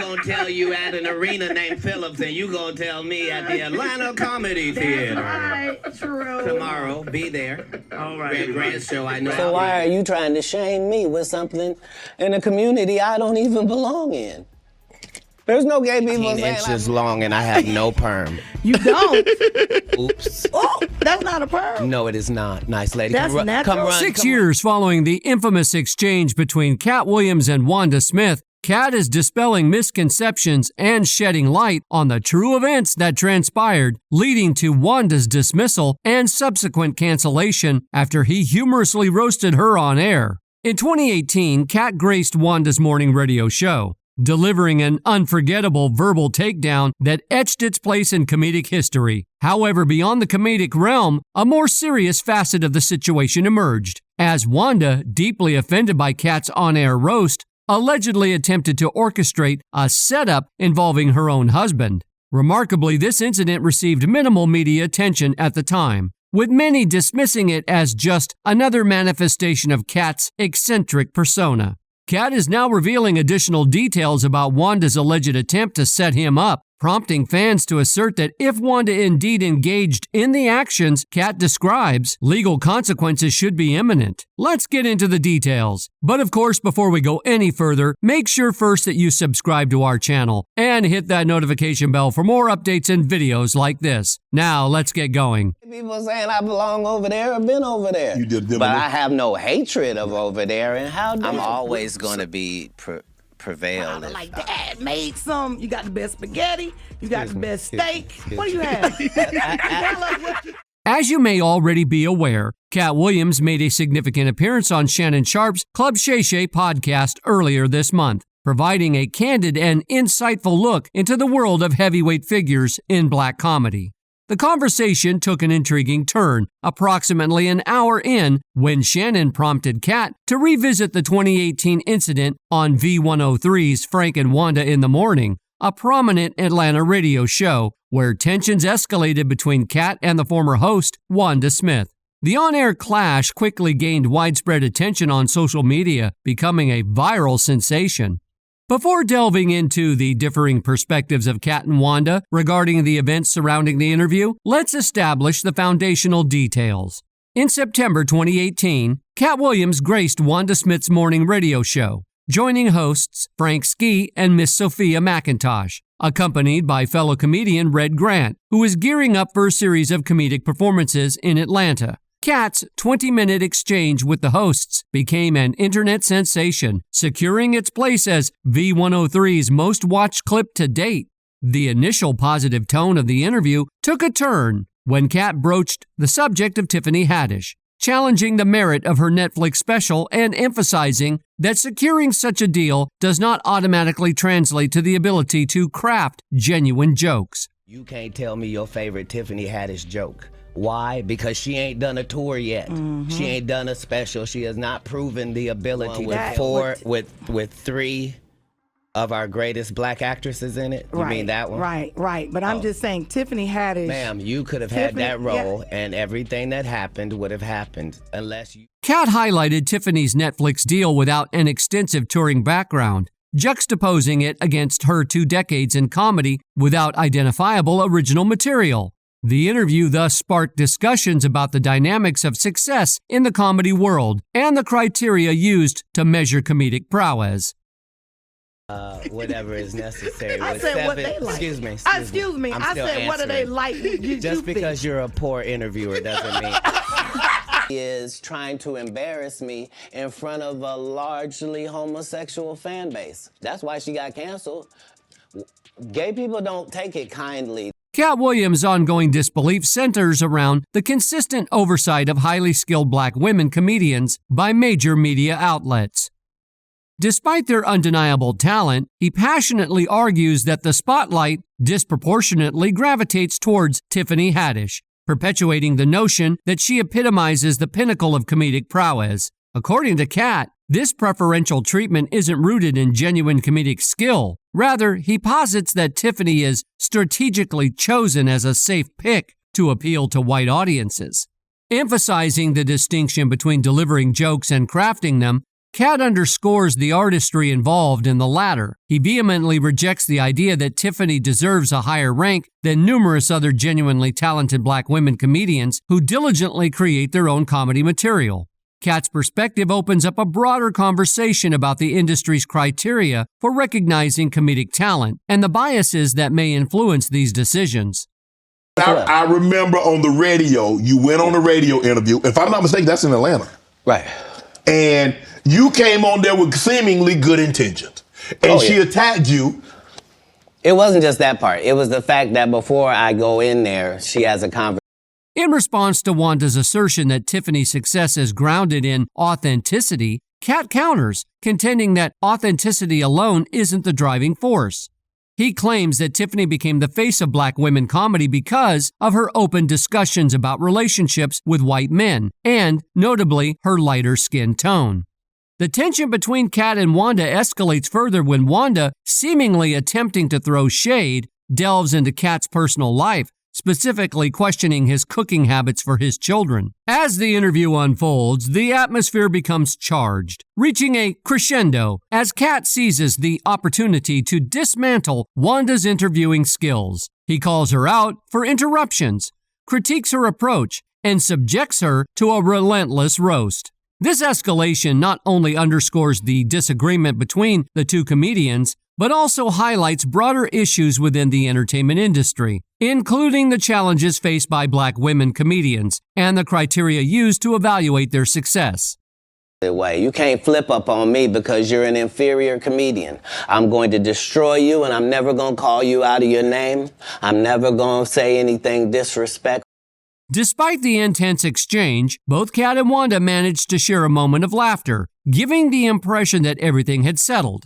gonna tell you at an arena named Phillips, and you gonna tell me at the Atlanta Comedy Theater. That's right, true. Tomorrow, be there. All right. Grand show, I know. So why are you trying to shame me with something in a community I don't even belong in? There's no gay people 18 saying inches long, and I have no perm. You don't? Oops. Oh, that's not a perm. No, it is not. Nice lady. That's natural. Come run. 6 years following the infamous exchange between Katt Williams and Wanda Smith, Katt is dispelling misconceptions and shedding light on the true events that transpired, leading to Wanda's dismissal and subsequent cancellation after he humorously roasted her on air. In 2018, Katt graced Wanda's morning radio show, delivering an unforgettable verbal takedown that etched its place in comedic history. However, beyond the comedic realm, a more serious facet of the situation emerged, as Wanda, deeply offended by Katt's on-air roast, allegedly attempted to orchestrate a setup involving her own husband. Remarkably, this incident received minimal media attention at the time, with many dismissing it as just another manifestation of Katt's eccentric persona. Katt is now revealing additional details about Wanda's alleged attempt to set him up, prompting fans to assert that if Wanda indeed engaged in the actions Katt describes, legal consequences should be imminent. Let's get into the details. But of course, before we go any further, make sure first that you subscribe to our channel and hit that notification bell for more updates and videos like this. Now, let's get going. people saying I belong over there or been over there. You did them. But I have no hatred of over there, and how I'm always gonna be prevail. Like Dad made some. You got the best spaghetti. You got the best steak. What do you have? Tell us what you... As you may already be aware, Katt Williams made a significant appearance on Shannon Sharpe's Club Shay Shay podcast earlier this month, providing a candid and insightful look into the world of heavyweight figures in black comedy. The conversation took an intriguing turn approximately an hour in when Shannon prompted Katt to revisit the 2018 incident on V103's Frank and Wanda in the Morning, a prominent Atlanta radio show where tensions escalated between Katt and the former host, Wanda Smith. The on-air clash quickly gained widespread attention on social media, becoming a viral sensation. Before delving into the differing perspectives of Katt and Wanda regarding the events surrounding the interview, let's establish the foundational details. In September 2018, Katt Williams graced Wanda Smith's morning radio show, joining hosts Frank Ski and Miss Sophia McIntosh, accompanied by fellow comedian Red Grant, who is gearing up for a series of comedic performances in Atlanta. Katt's 20-minute exchange with the hosts became an internet sensation, securing its place as V103's most-watched clip to date. The initial positive tone of the interview took a turn when Katt broached the subject of Tiffany Haddish, challenging the merit of her Netflix special and emphasizing that securing such a deal does not automatically translate to the ability to craft genuine jokes. You can't tell me your favorite Tiffany Haddish joke. Why? Because she ain't done a tour yet. Mm-hmm. She ain't done a special. She has not proven the ability with three of our greatest black actresses in it. You mean that one? Right. But I'm just saying, Tiffany Haddish. Ma'am, you could have had that role, and everything that happened would have happened unless you... Katt highlighted Tiffany's Netflix deal without an extensive touring background, juxtaposing it against her 2 decades in comedy without identifiable original material. The interview thus sparked discussions about the dynamics of success in the comedy world and the criteria used to measure comedic prowess. Whatever is necessary. I said what they like. Excuse me. I said what do they like? Just because you're a poor interviewer doesn't mean... is trying to embarrass me in front of a largely homosexual fan base. That's why she got canceled. Gay people don't take it kindly. Katt Williams' ongoing disbelief centers around the consistent oversight of highly skilled black women comedians by major media outlets. Despite their undeniable talent, he passionately argues that the spotlight disproportionately gravitates towards Tiffany Haddish, perpetuating the notion that she epitomizes the pinnacle of comedic prowess. According to Katt, this preferential treatment isn't rooted in genuine comedic skill. Rather, he posits that Tiffany is strategically chosen as a safe pick to appeal to white audiences. Emphasizing the distinction between delivering jokes and crafting them, Katt underscores the artistry involved in the latter. He vehemently rejects the idea that Tiffany deserves a higher rank than numerous other genuinely talented black women comedians who diligently create their own comedy material. Katt's perspective opens up a broader conversation about the industry's criteria for recognizing comedic talent and the biases that may influence these decisions. I remember on the radio, you went on a radio interview. If I'm not mistaken, that's in Atlanta. Right. And you came on there with seemingly good intentions. And she attacked you. It wasn't just that part. It was the fact that before I go in there, she has a conversation. In response to Wanda's assertion that Tiffany's success is grounded in authenticity, Katt counters, contending that authenticity alone isn't the driving force. He claims that Tiffany became the face of black women comedy because of her open discussions about relationships with white men and, notably, her lighter skin tone. The tension between Katt and Wanda escalates further when Wanda, seemingly attempting to throw shade, delves into Katt's personal life, specifically questioning his cooking habits for his children. As the interview unfolds, the atmosphere becomes charged, reaching a crescendo as Katt seizes the opportunity to dismantle Wanda's interviewing skills. He calls her out for interruptions, critiques her approach, and subjects her to a relentless roast. This escalation not only underscores the disagreement between the two comedians, but also highlights broader issues within the entertainment industry, including the challenges faced by black women comedians and the criteria used to evaluate their success. Way. You can't flip up on me because you're an inferior comedian. I'm going to destroy you, and I'm never going to call you out of your name. I'm never going to say anything disrespectful. Despite the intense exchange, both Katt and Wanda managed to share a moment of laughter, giving the impression that everything had settled.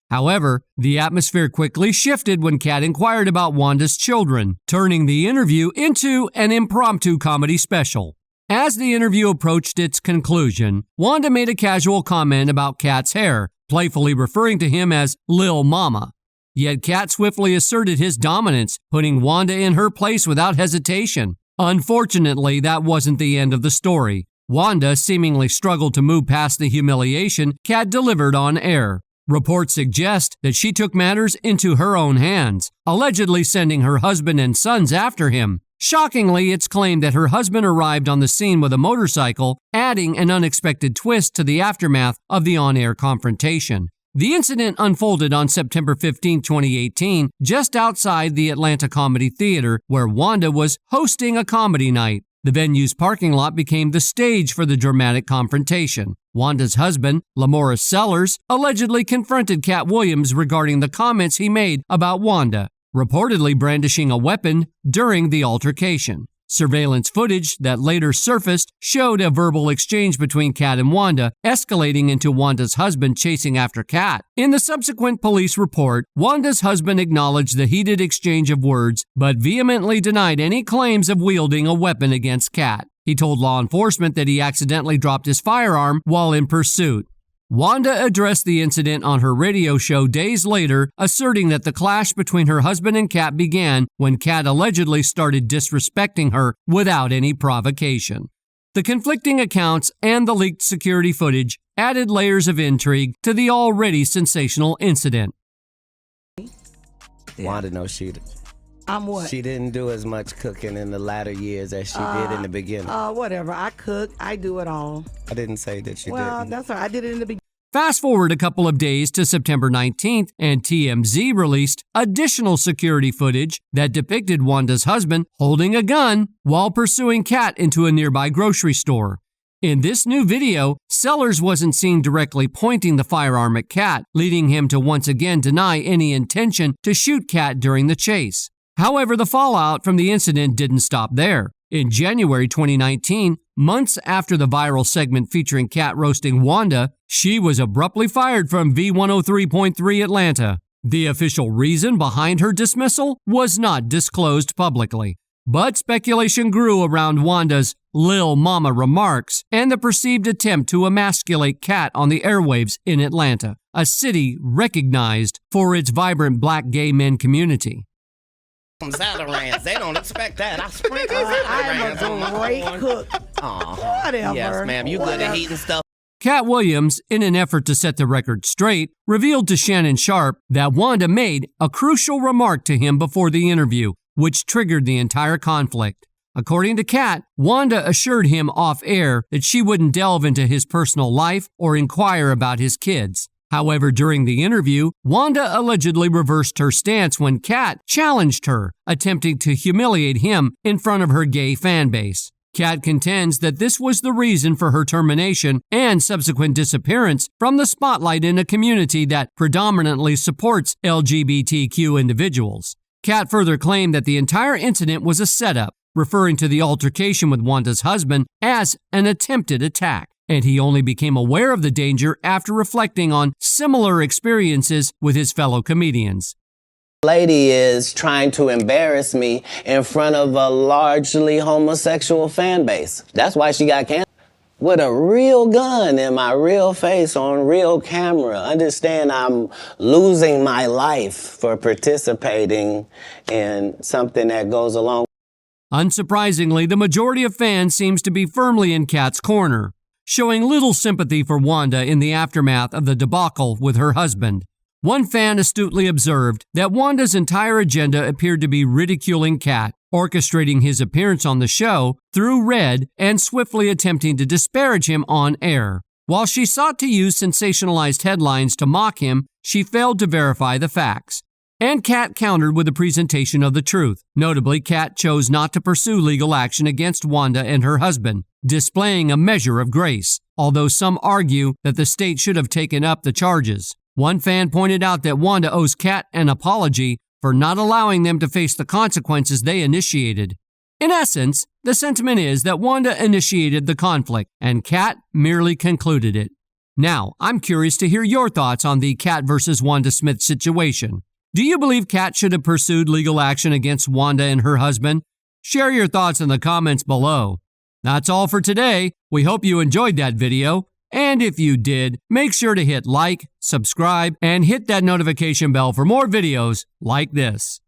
However, the atmosphere quickly shifted when Katt inquired about Wanda's children, turning the interview into an impromptu comedy special. As the interview approached its conclusion, Wanda made a casual comment about Katt's hair, playfully referring to him as Lil Mama. Yet Katt swiftly asserted his dominance, putting Wanda in her place without hesitation. Unfortunately, that wasn't the end of the story. Wanda seemingly struggled to move past the humiliation Katt delivered on air. Reports suggest that she took matters into her own hands, allegedly sending her husband and sons after him. Shockingly, it's claimed that her husband arrived on the scene with a motorcycle, adding an unexpected twist to the aftermath of the on-air confrontation. The incident unfolded on September 15, 2018, just outside the Atlanta Comedy Theater, where Wanda was hosting a comedy night. The venue's parking lot became the stage for the dramatic confrontation. Wanda's husband, Lamorris Sellers, allegedly confronted Katt Williams regarding the comments he made about Wanda, reportedly brandishing a weapon during the altercation. Surveillance footage that later surfaced showed a verbal exchange between Katt and Wanda, escalating into Wanda's husband chasing after Katt. In the subsequent police report, Wanda's husband acknowledged the heated exchange of words, but vehemently denied any claims of wielding a weapon against Katt. He told law enforcement that he accidentally dropped his firearm while in pursuit. Wanda addressed the incident on her radio show days later, asserting that the clash between her husband and Katt began when Katt allegedly started disrespecting her without any provocation. The conflicting accounts and the leaked security footage added layers of intrigue to the already sensational incident. Wanda knows she What? She didn't do as much cooking in the latter years as she did in the beginning. Whatever. I cook. I do it all. I didn't say that she Well, didn't. that's all right. I did it in the beginning. Fast forward a couple of days to September 19th, and TMZ released additional security footage that depicted Wanda's husband holding a gun while pursuing Katt into a nearby grocery store. In this new video, Sellers wasn't seen directly pointing the firearm at Katt, leading him to once again deny any intention to shoot Katt during the chase. However, the fallout from the incident didn't stop there. In January 2019, months after the viral segment featuring Katt roasting Wanda, she was abruptly fired from V103.3 Atlanta. The official reason behind her dismissal was not disclosed publicly, but speculation grew around Wanda's Lil Mama remarks and the perceived attempt to emasculate Katt on the airwaves in Atlanta, a city recognized for its vibrant black gay men community. Zatarans, they don't expect that. I sprinkle I am a great cook. Whatever. Whatever. Yes, ma'am. You good at heating stuff. Katt Williams, in an effort to set the record straight, revealed to Shannon Sharpe that Wanda made a crucial remark to him before the interview, which triggered the entire conflict. According to Katt, Wanda assured him off-air that she wouldn't delve into his personal life or inquire about his kids. However, during the interview, Wanda allegedly reversed her stance when Katt challenged her, attempting to humiliate him in front of her gay fan base. Katt contends that this was the reason for her termination and subsequent disappearance from the spotlight in a community that predominantly supports LGBTQ individuals. Katt further claimed that the entire incident was a setup, referring to the altercation with Wanda's husband as an attempted attack, and he only became aware of the danger after reflecting on similar experiences with his fellow comedians. Lady is trying to embarrass me in front of a largely homosexual fan base. That's why she got canceled. With a real gun in my real face on real camera. Understand I'm losing my life for participating in something that goes along. Unsurprisingly, the majority of fans seems to be firmly in Katt's corner, showing little sympathy for Wanda in the aftermath of the debacle with her husband. One fan astutely observed that Wanda's entire agenda appeared to be ridiculing Katt, orchestrating his appearance on the show through Red and swiftly attempting to disparage him on air. While she sought to use sensationalized headlines to mock him, she failed to verify the facts. And Katt countered with a presentation of the truth. Notably, Katt chose not to pursue legal action against Wanda and her husband, displaying a measure of grace, although some argue that the state should have taken up the charges. One fan pointed out that Wanda owes Katt an apology for not allowing them to face the consequences they initiated. In essence, the sentiment is that Wanda initiated the conflict and Katt merely concluded it. Now, I'm curious to hear your thoughts on the Katt versus Wanda Smith situation. Do you believe Katt should have pursued legal action against Wanda and her husband? Share your thoughts in the comments below. That's all for today. We hope you enjoyed that video. And if you did, make sure to hit like, subscribe, and hit that notification bell for more videos like this.